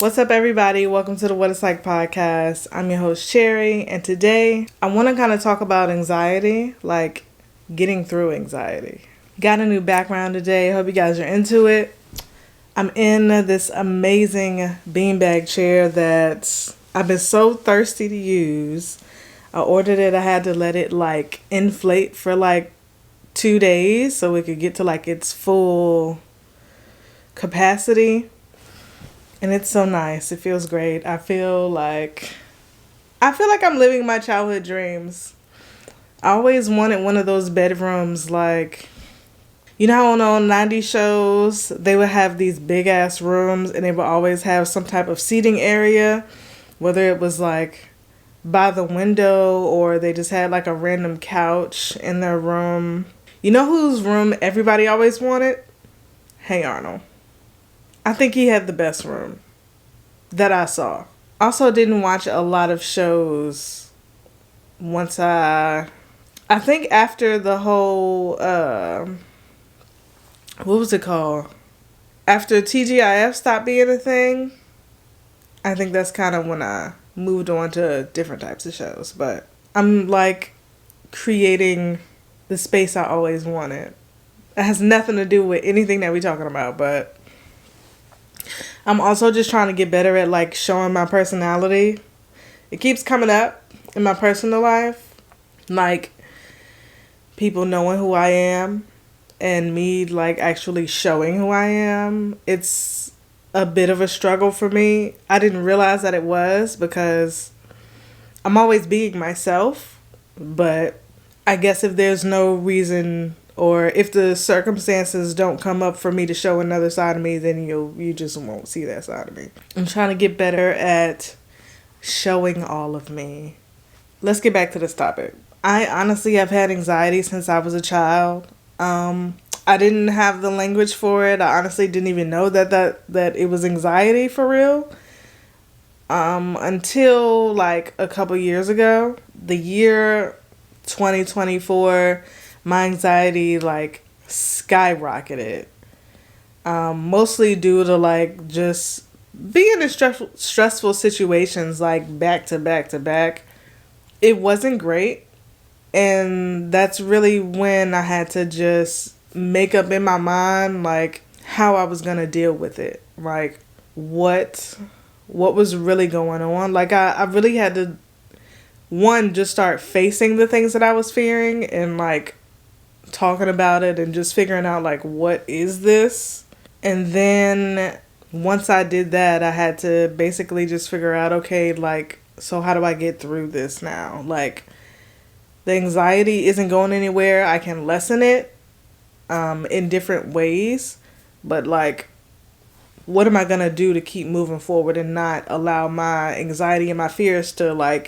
What's up, everybody? Welcome to the What It's Like podcast. I'm your host, Cherry, and today I want to kind of talk about anxiety, like getting through anxiety. Got a new background today. Hope you guys are into it. I'm in this amazing beanbag chair that I've been so thirsty to use. I ordered it. I had to let it inflate for 2 days so it could get to its full capacity. And it's so nice. It feels great. I feel like I'm living my childhood dreams. I always wanted one of those bedrooms, you know how on 90s shows they would have these big ass rooms and they would always have some type of seating area, whether it was by the window or they just had a random couch in their room. You know whose room everybody always wanted? Hey Arnold. I think he had the best room that I saw. Also didn't watch a lot of shows once I think after the whole, what was it called? After TGIF stopped being a thing, I think that's kind of when I moved on to different types of shows. But I'm creating the space I always wanted. It has nothing to do with anything that we're talking about, but I'm also just trying to get better at showing my personality. It keeps coming up in my personal life, people knowing who I am and me actually showing who I am. It's a bit of a struggle for me. I didn't realize that it was because I'm always being myself, but I guess if there's no reason or if the circumstances don't come up for me to show another side of me, then you just won't see that side of me. I'm trying to get better at showing all of me. Let's get back to this topic. I honestly have had anxiety since I was a child. I didn't have the language for it. I honestly didn't even know that it was anxiety for real. Until a couple years ago. The year 2024, my anxiety skyrocketed. Mostly due to just being in stressful situations back to back to back. It wasn't great. And that's really when I had to just make up in my mind how I was gonna deal with it. What was really going on. I really had to just start facing the things that I was fearing and talking about it and just figuring out what is this. And then once I did that, I had to basically just figure out, okay, so how do I get through this now? The anxiety isn't going anywhere. I can lessen it in different ways, but what am I gonna do to keep moving forward and not allow my anxiety and my fears to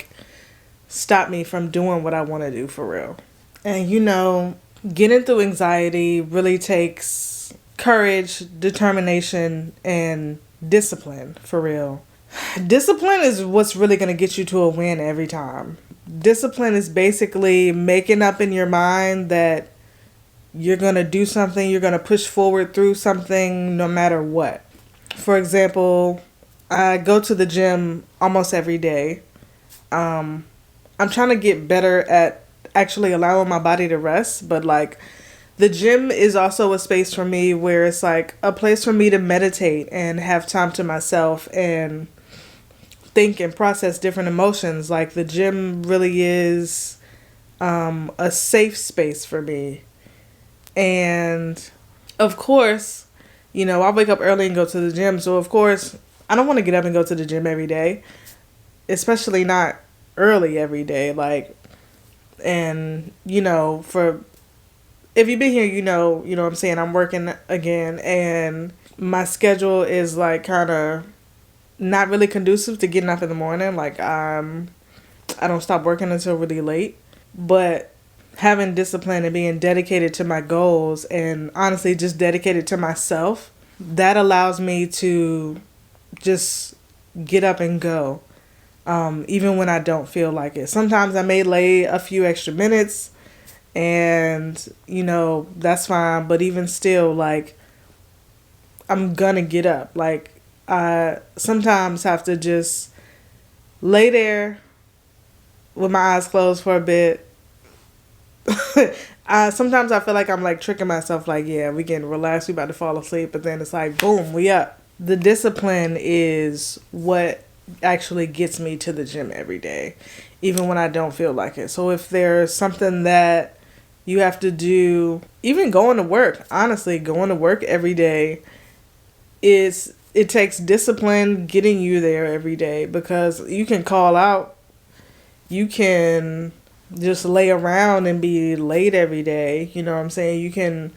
stop me from doing what I want to do for real? And getting through anxiety really takes courage, determination, and discipline, for real. Discipline is what's really going to get you to a win every time. Discipline is basically making up in your mind that you're going to do something, you're going to push forward through something no matter what. For example, I go to the gym almost every day. I'm trying to get better at actually allowing my body to rest, but the gym is also a space for me where it's a place for me to meditate and have time to myself and think and process different emotions. The gym really is a safe space for me. And of course, I wake up early and go to the gym, so of course I don't want to get up and go to the gym every day, especially not early every day. And for if you've been here, you know what I'm saying, I'm working again and my schedule is kind of not really conducive to getting up in the morning. I don't stop working until really late, but having discipline and being dedicated to my goals and honestly just dedicated to myself, that allows me to just get up and go. Even when I don't feel like it. Sometimes I may lay a few extra minutes and, that's fine. But even still, I'm gonna get up. I sometimes have to just lay there with my eyes closed for a bit. Sometimes I feel like I'm like tricking myself, like, yeah, we getting relaxed, we about to fall asleep, but then it's like, boom, we up. The discipline is what actually gets me to the gym every day, even when I don't feel like it. So if there's something that you have to do, even going to work, honestly, going to work every day it takes discipline getting you there every day, because you can call out, you can just lay around and be late every day. You know what I'm saying? You can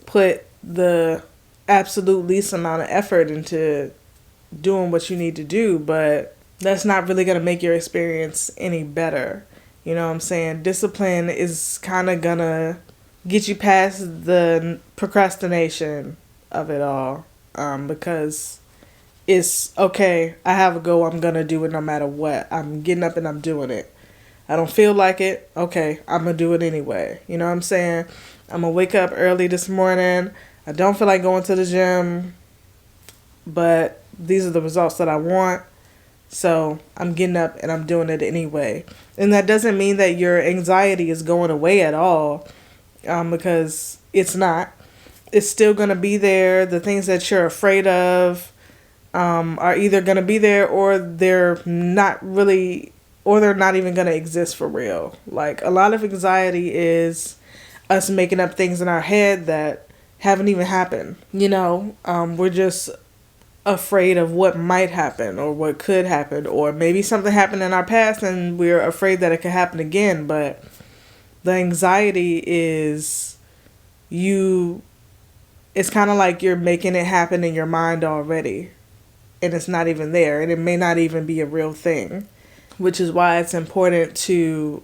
put the absolute least amount of effort into doing what you need to do, but that's not really going to make your experience any better. You know what I'm saying? Discipline is kind of going to get you past the procrastination of it all, because it's okay, I have a goal, I'm going to do it no matter what. I'm getting up and I'm doing it. I don't feel like it. Okay, I'm going to do it anyway. You know what I'm saying? I'm going to wake up early this morning. I don't feel like going to the gym, but these are the results that I want. So I'm getting up and I'm doing it anyway. And that doesn't mean that your anxiety is going away at all, because it's not. It's still going to be there. The things that you're afraid of are either going to be there, or they're not really, or they're not even going to exist for real. Like, a lot of anxiety is us making up things in our head that haven't even happened. You know, we're just afraid of what might happen or what could happen, or maybe something happened in our past and we're afraid that it could happen again. But the anxiety is it's kind of like you're making it happen in your mind already, and it's not even there, and it may not even be a real thing, which is why it's important to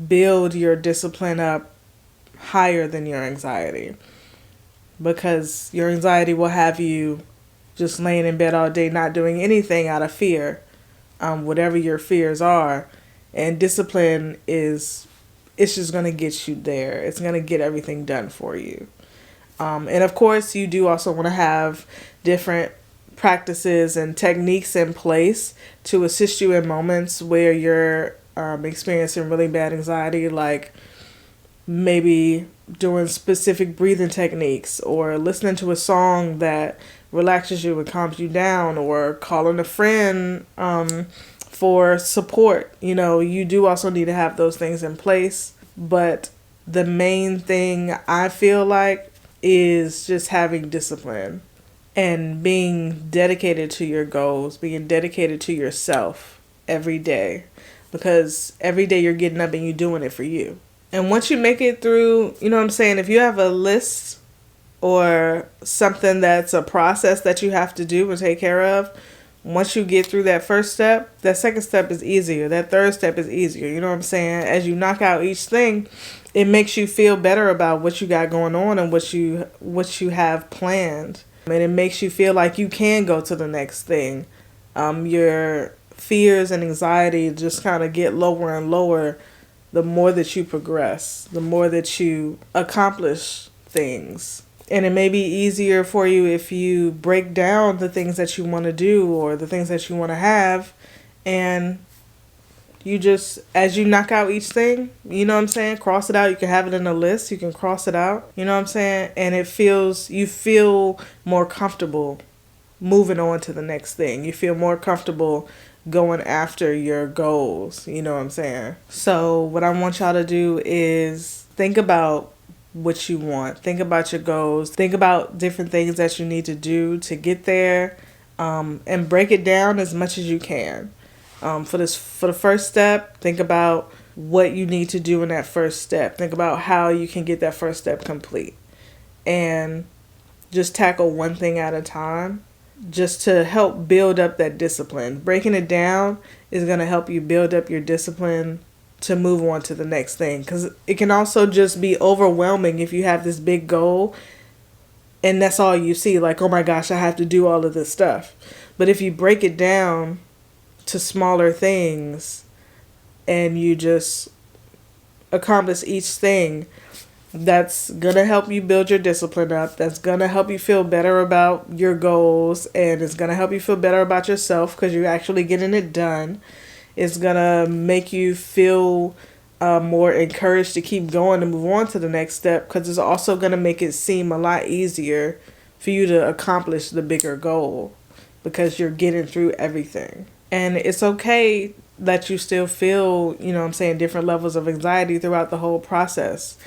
build your discipline up higher than your anxiety, because your anxiety will have you just laying in bed all day not doing anything out of fear, whatever your fears are. And discipline it's just going to get you there. It's going to get everything done for you. And of course, you do also want to have different practices and techniques in place to assist you in moments where you're experiencing really bad anxiety, like maybe doing specific breathing techniques, or listening to a song that relaxes you and calms you down, or calling a friend for support. You know, you do also need to have those things in place. But the main thing I feel like is just having discipline and being dedicated to your goals, being dedicated to yourself every day, because every day you're getting up and you're doing it for you. And once you make it through, you know what I'm saying, if you have a list or something that's a process that you have to do and take care of, once you get through that first step, that second step is easier. That third step is easier. You know what I'm saying? As you knock out each thing, it makes you feel better about what you got going on and what you have planned. And it makes you feel like you can go to the next thing. Your fears and anxiety just kind of get lower and lower the more that you progress, the more that you accomplish things. And it may be easier for you if you break down the things that you want to do or the things that you want to have, and you just, as you knock out each thing, you know what I'm saying, cross it out. You can have it in a list, you can cross it out, you know what I'm saying, and you feel more comfortable moving on to the next thing. You feel more comfortable going after your goals, you know what I'm saying? So what I want y'all to do is think about what you want. Think about your goals. Think about different things that you need to do to get there, and break it down as much as you can. For the first step, think about what you need to do in that first step. Think about how you can get that first step complete, and just tackle one thing at a time, just to help build up that discipline. Breaking it down is going to help you build up your discipline to move on to the next thing, because it can also just be overwhelming if you have this big goal and that's all you see, like, oh my gosh, I have to do all of this stuff. But if you break it down to smaller things and you just accomplish each thing, That's gonna help you build your discipline up. That's gonna help you feel better about your goals, and it's gonna help you feel better about yourself because you're actually getting it done. It's gonna make you feel more encouraged to keep going and move on to the next step, because it's also gonna make it seem a lot easier for you to accomplish the bigger goal because you're getting through everything. And it's okay that you still feel, different levels of anxiety throughout the whole process.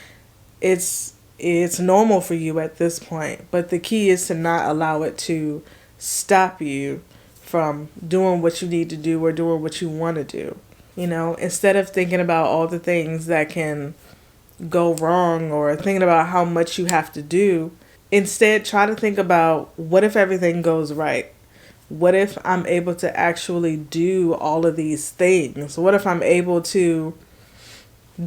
It's normal for you at this point, but the key is to not allow it to stop you from doing what you need to do or doing what you want to do. Instead of thinking about all the things that can go wrong or thinking about how much you have to do, instead try to think about, what if everything goes right? What if I'm able to actually do all of these things? What if I'm able to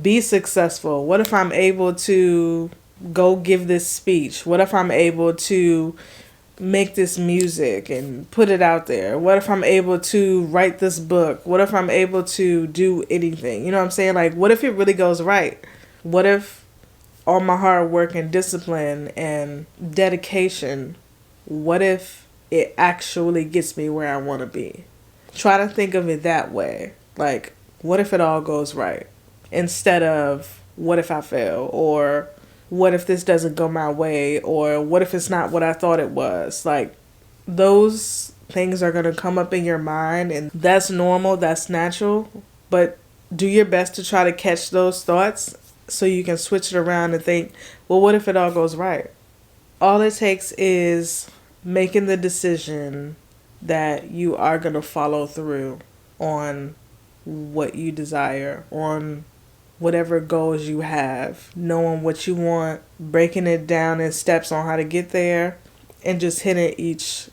be successful? What if I'm able to go give this speech? What if I'm able to make this music and put it out there? What if I'm able to write this book? What if I'm able to do anything? You know what I'm saying? Like, what if it really goes right? What if all my hard work and discipline and dedication, what if it actually gets me where I want to be? Try to think of it that way. Like, what if it all goes right? Instead of, what if I fail? Or what if this doesn't go my way? Or what if it's not what I thought it was? Like, those things are going to come up in your mind, and that's normal, that's natural. But do your best to try to catch those thoughts so you can switch it around and think, well, what if it all goes right? All it takes is making the decision that you are going to follow through on what you desire, on whatever goals you have, knowing what you want, breaking it down in steps on how to get there, and just hitting each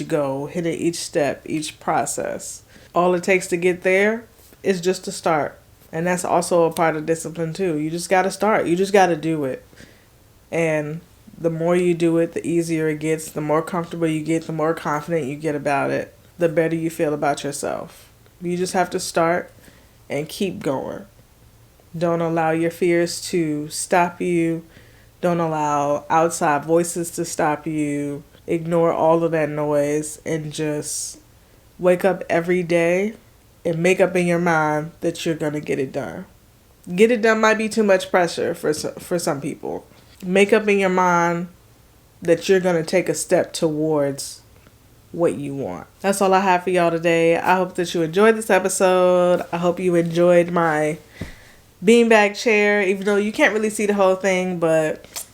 goal, hitting each step, each process. All it takes to get there is just to start. And that's also a part of discipline too. You just got to start. You just got to do it. And the more you do it, the easier it gets. The more comfortable you get, the more confident you get about it, the better you feel about yourself. You just have to start and keep going. Don't allow your fears to stop you. Don't allow outside voices to stop you. Ignore all of that noise and just wake up every day and make up in your mind that you're going to get it done. Get it done might be too much pressure for some people. Make up in your mind that you're going to take a step towards what you want. That's all I have for y'all today. I hope that you enjoyed this episode. I hope you enjoyed my beanbag chair, even though you can't really see the whole thing, but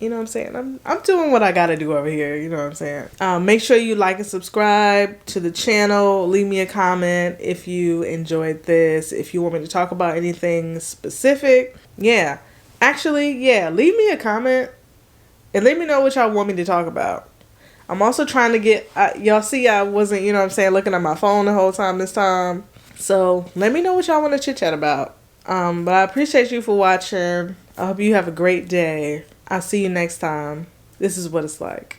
you know what I'm saying? I'm doing what I gotta do over here. You know what I'm saying? Make sure you like and subscribe to the channel. Leave me a comment if you enjoyed this. If you want me to talk about anything specific. Yeah. Actually, yeah. Leave me a comment and let me know what y'all want me to talk about. I'm also trying to get... y'all see I wasn't, you know what I'm saying, looking at my phone the whole time this time. So let me know what y'all want to chit chat about. But I appreciate you for watching. I hope you have a great day. I'll see you next time. This is what it's like.